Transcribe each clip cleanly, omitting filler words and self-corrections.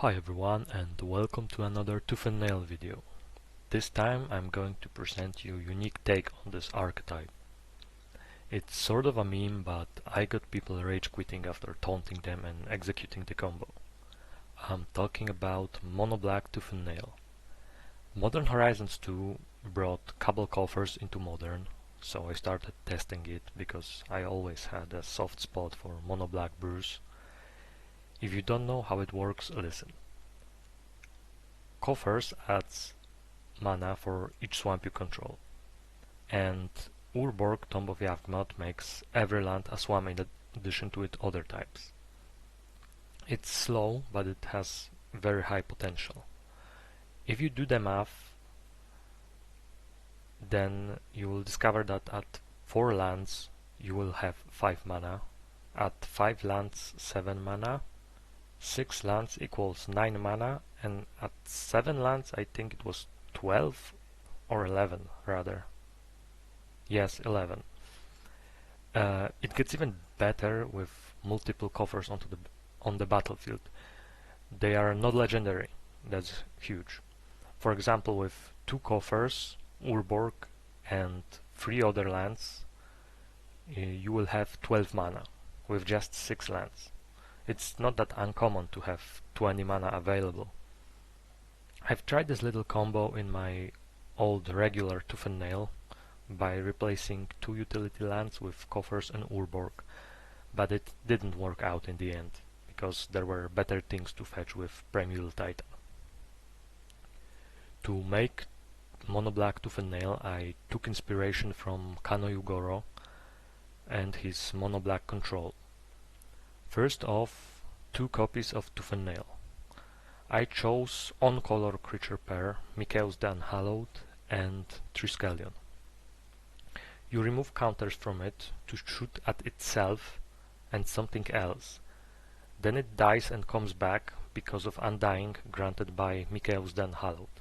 Hi everyone and welcome to another Tooth and Nail video. This time I'm going to present you a unique take on this archetype. It's sort of a meme, but I got people rage quitting after taunting them and executing the combo. I'm talking about Mono Black Tooth and Nail. Modern Horizons 2 brought Cabal Coffers into Modern, so I started testing it because I always had a soft spot for Mono Black brews. If you don't know how it works, listen. Coffers adds mana for each swamp you control, and Urborg, Tomb of Yawgmoth, makes every land a swamp in addition to its other types. It's slow, but it has very high potential. If you do the math, then you will discover that at 4 lands you will have 5 mana, at 5 lands 7 mana, 6 lands equals 9 mana, and at 7 lands I think it was 12 or 11 rather. Yes, 11. It gets even better with multiple coffers on the battlefield. They are not legendary, that's huge. For example, with 2 coffers, Urborg, and 3 other lands, you will have 12 mana with just 6 lands. It's not that uncommon to have 20 mana available. I've tried this little combo in my old regular Tooth and Nail by replacing 2 utility lands with coffers and Urborg, but it didn't work out in the end, because there were better things to fetch with Primeval Titan. To make Mono Black Tooth and Nail, I took inspiration from Kano Yugoro and his Mono Black control. First off, 2 copies of Tooth and Nail. I chose on-color creature pair, Mikaeus the Unhallowed and Triskelion. You remove counters from it to shoot at itself and something else. Then it dies and comes back because of Undying granted by Mikaeus the Unhallowed.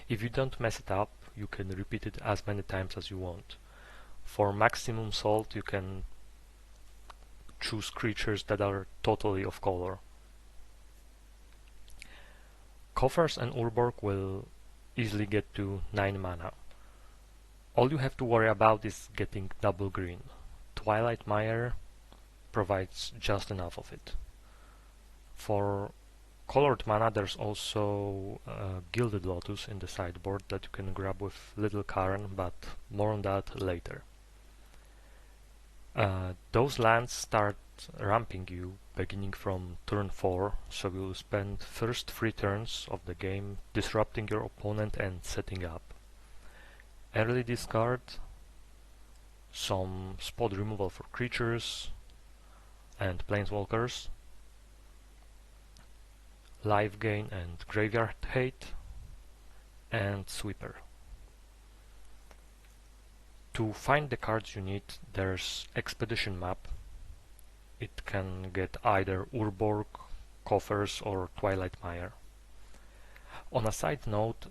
If you don't mess it up, you can repeat it as many times as you want. For maximum salt, you can choose creatures that are totally off color. Coffers and Urborg will easily get to 9 mana. All you have to worry about is getting double green. Twilight Mire provides just enough of it. For colored mana there's also Gilded Lotus in the sideboard that you can grab with little Karn, but more on that later. Those lands start ramping you beginning from turn 4, so you'll spend first 3 turns of the game disrupting your opponent and setting up. Early discard, some spot removal for creatures and planeswalkers, life gain and graveyard hate, and sweeper. To find the cards you need, there's Expedition Map. It can get either Urborg, Coffers, or Twilight Mire. On a side note,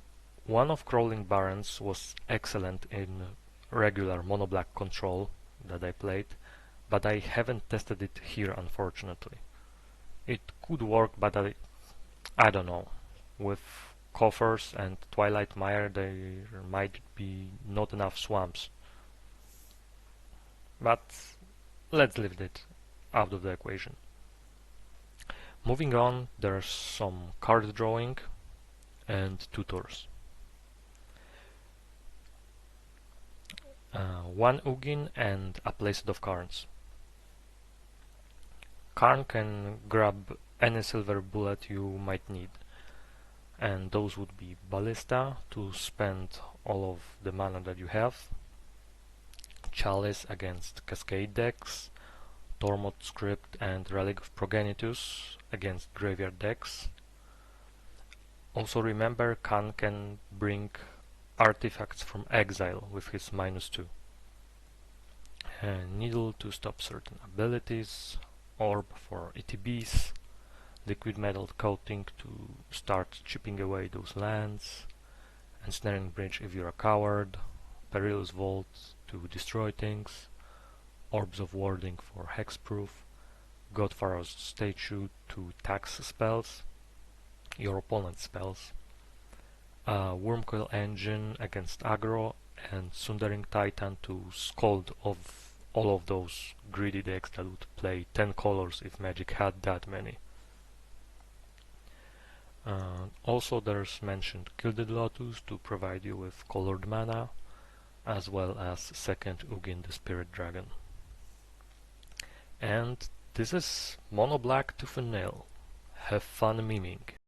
one of Crawling Barrens was excellent in regular Mono Black control that I played, but I haven't tested it here unfortunately. It could work, but I don't know. With Coffers and Twilight Mire there might be not enough swamps. But let's leave it out of the equation. Moving on, there's some card drawing and tutors. 1 Ugin and a playset of Karns. Karn can grab any silver bullet you might need, and those would be Ballista to spend all of the mana that you have, Chalice against Cascade decks, Tormod Crypt and Relic of Progenitus against graveyard decks. Also remember, Karn can bring artifacts from exile with his -2. Needle to stop certain abilities, Orb for ETBs, Liquimetal Coating to start chipping away those lands, Ensnaring Bridge if you're a coward, Perilous Vault to destroy things, Orbs of Warding for hexproof, God-Pharaoh's statue to tax spells, your opponent's spells, Wurmcoil Engine against aggro, and Sundering Titan to scold of all of those greedy decks that would play 10 colors if Magic had that many. Also there's mentioned Gilded Lotus to provide you with colored mana, as well as second Ugin the Spirit Dragon. And this is mono black tooth and nail. Have fun miming.